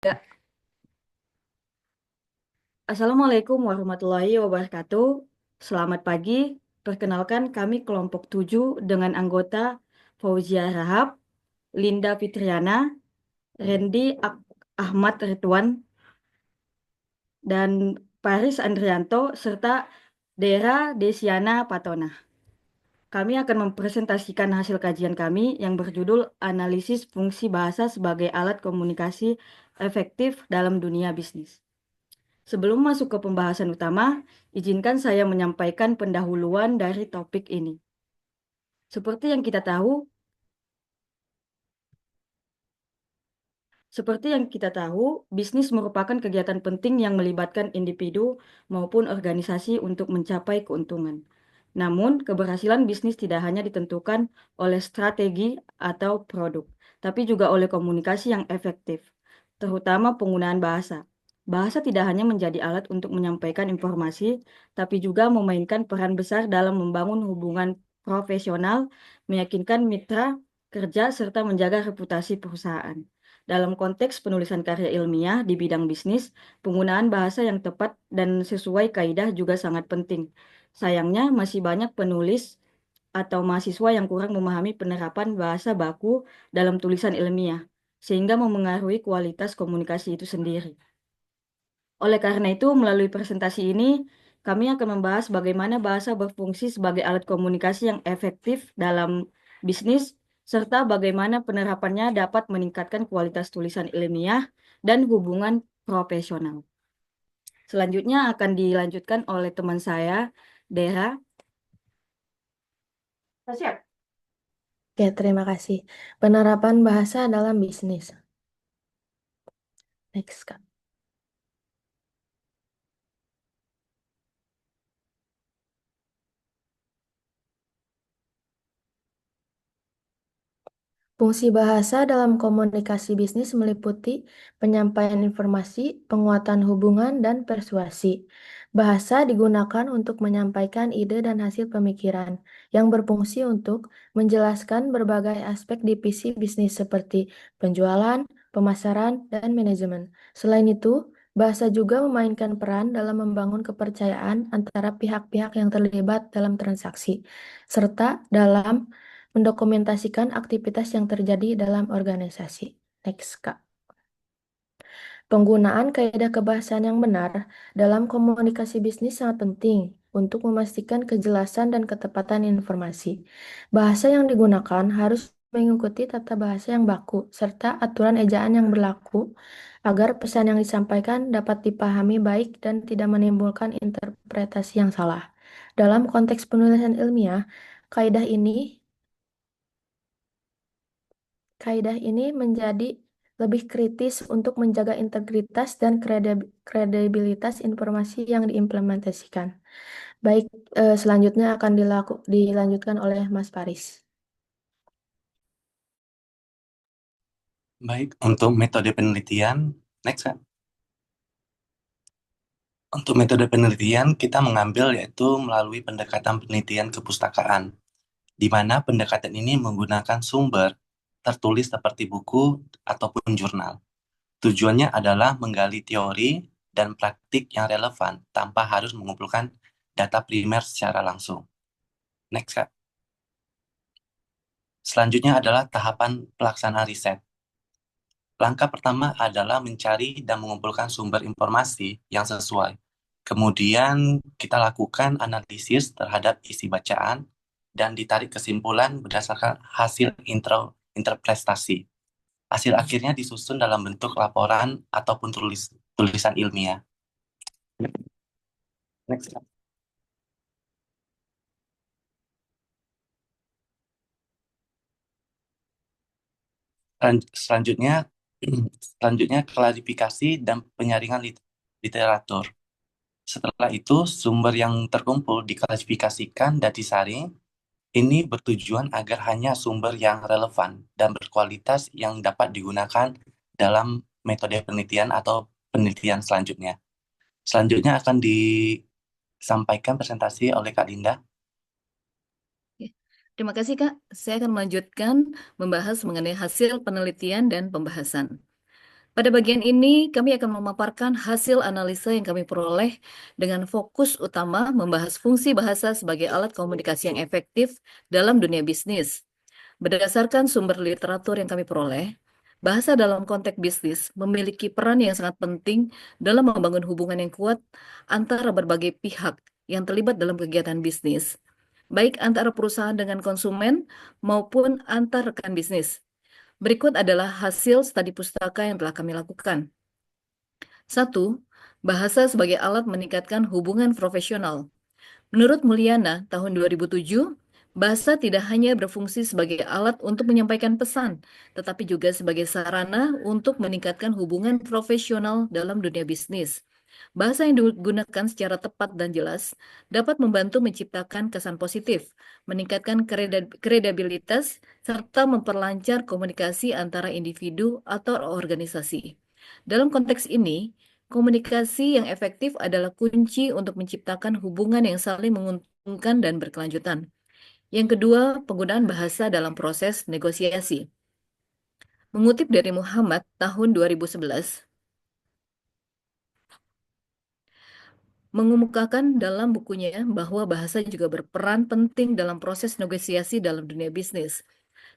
Ya. Assalamualaikum warahmatullahi wabarakatuh. Selamat pagi. Perkenalkan kami kelompok 7 dengan anggota Fauzia Rahab, Linda Fitriana, Randy Ahmad Ridwan, dan Paris Andrianto, serta Dera Desiana Patona. Kami akan mempresentasikan hasil kajian kami yang berjudul Analisis Fungsi Bahasa sebagai Alat Komunikasi Efektif dalam Dunia Bisnis. Sebelum masuk ke pembahasan utama, izinkan saya menyampaikan pendahuluan dari topik ini. Seperti yang kita tahu, bisnis merupakan kegiatan penting yang melibatkan individu maupun organisasi untuk mencapai keuntungan. Namun, keberhasilan bisnis tidak hanya ditentukan oleh strategi atau produk, tapi juga oleh komunikasi yang efektif, terutama penggunaan bahasa. Bahasa tidak hanya menjadi alat untuk menyampaikan informasi, tapi juga memainkan peran besar dalam membangun hubungan profesional, meyakinkan mitra kerja, serta menjaga reputasi perusahaan. Dalam konteks penulisan karya ilmiah di bidang bisnis, penggunaan bahasa yang tepat dan sesuai kaidah juga sangat penting. Sayangnya, masih banyak penulis atau mahasiswa yang kurang memahami penerapan bahasa baku dalam tulisan ilmiah, sehingga memengaruhi kualitas komunikasi itu sendiri. Oleh karena itu, melalui presentasi ini, kami akan membahas bagaimana bahasa berfungsi sebagai alat komunikasi yang efektif dalam bisnis, serta bagaimana penerapannya dapat meningkatkan kualitas tulisan ilmiah dan hubungan profesional. Selanjutnya akan dilanjutkan oleh teman saya, Dera. Siap. Oke, terima kasih. Penerapan bahasa dalam bisnis. Next, Kak. Fungsi bahasa dalam komunikasi bisnis meliputi penyampaian informasi, penguatan hubungan, dan persuasi. Bahasa digunakan untuk menyampaikan ide dan hasil pemikiran yang berfungsi untuk menjelaskan berbagai aspek divisi bisnis seperti penjualan, pemasaran, dan manajemen. Selain itu, bahasa juga memainkan peran dalam membangun kepercayaan antara pihak-pihak yang terlibat dalam transaksi, serta dalam mendokumentasikan aktivitas yang terjadi dalam organisasi. Next, Kak. Penggunaan kaidah kebahasaan yang benar dalam komunikasi bisnis sangat penting untuk memastikan kejelasan dan ketepatan informasi. Bahasa yang digunakan harus mengikuti tata bahasa yang baku serta aturan ejaan yang berlaku agar pesan yang disampaikan dapat dipahami baik dan tidak menimbulkan interpretasi yang salah. Dalam konteks penulisan ilmiah, kaidah ini Kaidah ini menjadi lebih kritis untuk menjaga integritas dan kredibilitas informasi yang diimplementasikan. Baik, selanjutnya akan dilanjutkan oleh Mas Paris. Baik, untuk metode penelitian, next kan. Untuk metode penelitian, kita mengambil yaitu melalui pendekatan penelitian kepustakaan, di mana pendekatan ini menggunakan sumber tertulis seperti buku ataupun jurnal. Tujuannya adalah menggali teori dan praktik yang relevan tanpa harus mengumpulkan data primer secara langsung. Next, Kak. Selanjutnya adalah tahapan pelaksanaan riset. Langkah pertama adalah mencari dan mengumpulkan sumber informasi yang sesuai. Kemudian kita lakukan analisis terhadap isi bacaan dan ditarik kesimpulan berdasarkan hasil interpretasi. Hasil akhirnya disusun dalam bentuk laporan ataupun tulisan ilmiah. Next. Selanjutnya, selanjutnya klarifikasi dan penyaringan literatur. Setelah itu, sumber yang terkumpul diklasifikasikan dan disaring. Ini bertujuan agar hanya sumber yang relevan dan berkualitas yang dapat digunakan dalam metode penelitian atau penelitian selanjutnya. Selanjutnya akan disampaikan presentasi oleh Kak Linda. Oke. Terima kasih, Kak. Saya akan melanjutkan membahas mengenai hasil penelitian dan pembahasan. Pada bagian ini, kami akan memaparkan hasil analisa yang kami peroleh dengan fokus utama membahas fungsi bahasa sebagai alat komunikasi yang efektif dalam dunia bisnis. Berdasarkan sumber literatur yang kami peroleh, bahasa dalam konteks bisnis memiliki peran yang sangat penting dalam membangun hubungan yang kuat antara berbagai pihak yang terlibat dalam kegiatan bisnis, baik antara perusahaan dengan konsumen maupun antar rekan bisnis. Berikut adalah hasil studi pustaka yang telah kami lakukan. 1. Bahasa sebagai alat meningkatkan hubungan profesional. Menurut Mulyana, tahun 2007, bahasa tidak hanya berfungsi sebagai alat untuk menyampaikan pesan, tetapi juga sebagai sarana untuk meningkatkan hubungan profesional dalam dunia bisnis. Bahasa yang digunakan secara tepat dan jelas dapat membantu menciptakan kesan positif, meningkatkan kredibilitas, serta memperlancar komunikasi antara individu atau organisasi. Dalam konteks ini, komunikasi yang efektif adalah kunci untuk menciptakan hubungan yang saling menguntungkan dan berkelanjutan. Yang kedua, penggunaan bahasa dalam proses negosiasi. Mengutip dari Muhammad tahun 2011, mengemukakan dalam bukunya bahwa bahasa juga berperan penting dalam proses negosiasi dalam dunia bisnis.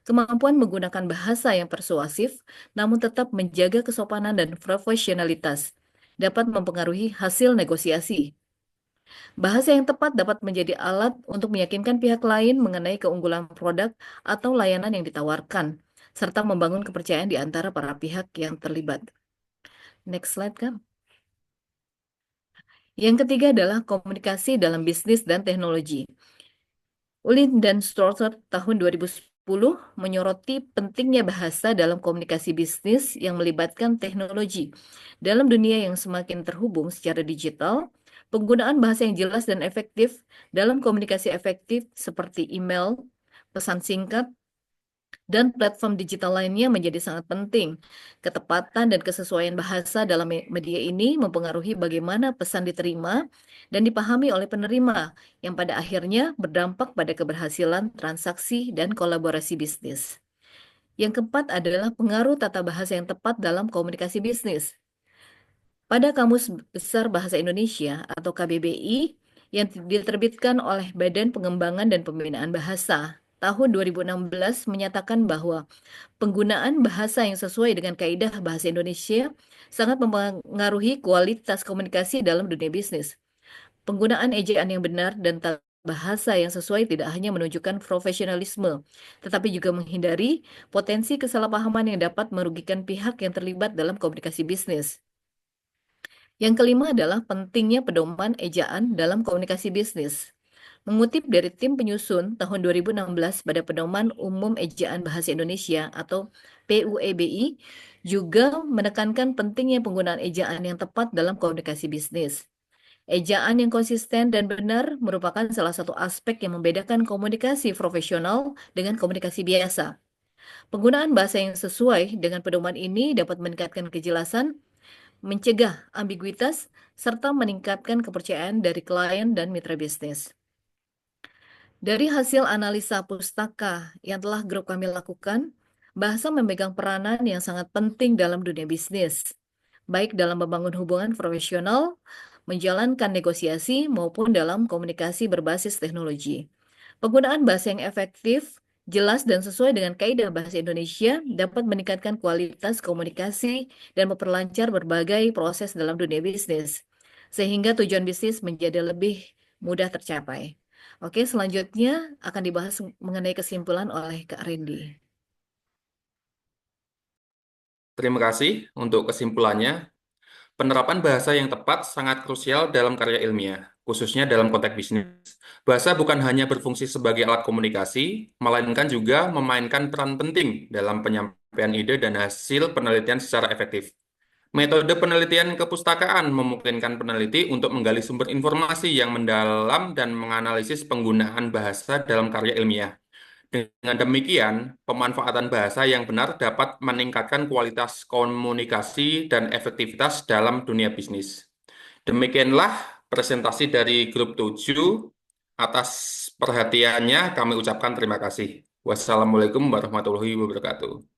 Kemampuan menggunakan bahasa yang persuasif, namun tetap menjaga kesopanan dan profesionalitas, dapat mempengaruhi hasil negosiasi. Bahasa yang tepat dapat menjadi alat untuk meyakinkan pihak lain mengenai keunggulan produk atau layanan yang ditawarkan, serta membangun kepercayaan di antara para pihak yang terlibat. Next slide, Kak. Yang ketiga adalah komunikasi dalam bisnis dan teknologi. Ulin dan Storter tahun 2010 menyoroti pentingnya bahasa dalam komunikasi bisnis yang melibatkan teknologi. Dalam dunia yang semakin terhubung secara digital, penggunaan bahasa yang jelas dan efektif dalam komunikasi efektif seperti email, pesan singkat, dan platform digital lainnya menjadi sangat penting. Ketepatan dan kesesuaian bahasa dalam media ini mempengaruhi bagaimana pesan diterima dan dipahami oleh penerima, yang pada akhirnya berdampak pada keberhasilan transaksi dan kolaborasi bisnis. Yang keempat adalah pengaruh tata bahasa yang tepat dalam komunikasi bisnis. Pada Kamus Besar Bahasa Indonesia atau KBBI yang diterbitkan oleh Badan Pengembangan dan Pembinaan Bahasa tahun 2016 menyatakan bahwa penggunaan bahasa yang sesuai dengan kaidah bahasa Indonesia sangat mempengaruhi kualitas komunikasi dalam dunia bisnis. Penggunaan ejaan yang benar dan tata bahasa yang sesuai tidak hanya menunjukkan profesionalisme, tetapi juga menghindari potensi kesalahpahaman yang dapat merugikan pihak yang terlibat dalam komunikasi bisnis. Yang kelima adalah pentingnya pedoman ejaan dalam komunikasi bisnis. Mengutip dari tim penyusun tahun 2016 pada Pedoman Umum Ejaan Bahasa Indonesia atau PUEBI juga menekankan pentingnya penggunaan ejaan yang tepat dalam komunikasi bisnis. Ejaan yang konsisten dan benar merupakan salah satu aspek yang membedakan komunikasi profesional dengan komunikasi biasa. Penggunaan bahasa yang sesuai dengan pedoman ini dapat meningkatkan kejelasan, mencegah ambiguitas, serta meningkatkan kepercayaan dari klien dan mitra bisnis. Dari hasil analisa pustaka yang telah grup kami lakukan, bahasa memegang peranan yang sangat penting dalam dunia bisnis, baik dalam membangun hubungan profesional, menjalankan negosiasi, maupun dalam komunikasi berbasis teknologi. Penggunaan bahasa yang efektif, jelas, dan sesuai dengan kaidah bahasa Indonesia dapat meningkatkan kualitas komunikasi dan memperlancar berbagai proses dalam dunia bisnis, sehingga tujuan bisnis menjadi lebih mudah tercapai. Oke, selanjutnya akan dibahas mengenai kesimpulan oleh Kak Randy. Terima kasih untuk kesimpulannya. Penerapan bahasa yang tepat sangat krusial dalam karya ilmiah, khususnya dalam konteks bisnis. Bahasa bukan hanya berfungsi sebagai alat komunikasi, melainkan juga memainkan peran penting dalam penyampaian ide dan hasil penelitian secara efektif. Metode penelitian kepustakaan memungkinkan peneliti untuk menggali sumber informasi yang mendalam dan menganalisis penggunaan bahasa dalam karya ilmiah. Dengan demikian, pemanfaatan bahasa yang benar dapat meningkatkan kualitas komunikasi dan efektivitas dalam dunia bisnis. Demikianlah presentasi dari Grup 7. Atas perhatiannya kami ucapkan terima kasih. Wassalamualaikum warahmatullahi wabarakatuh.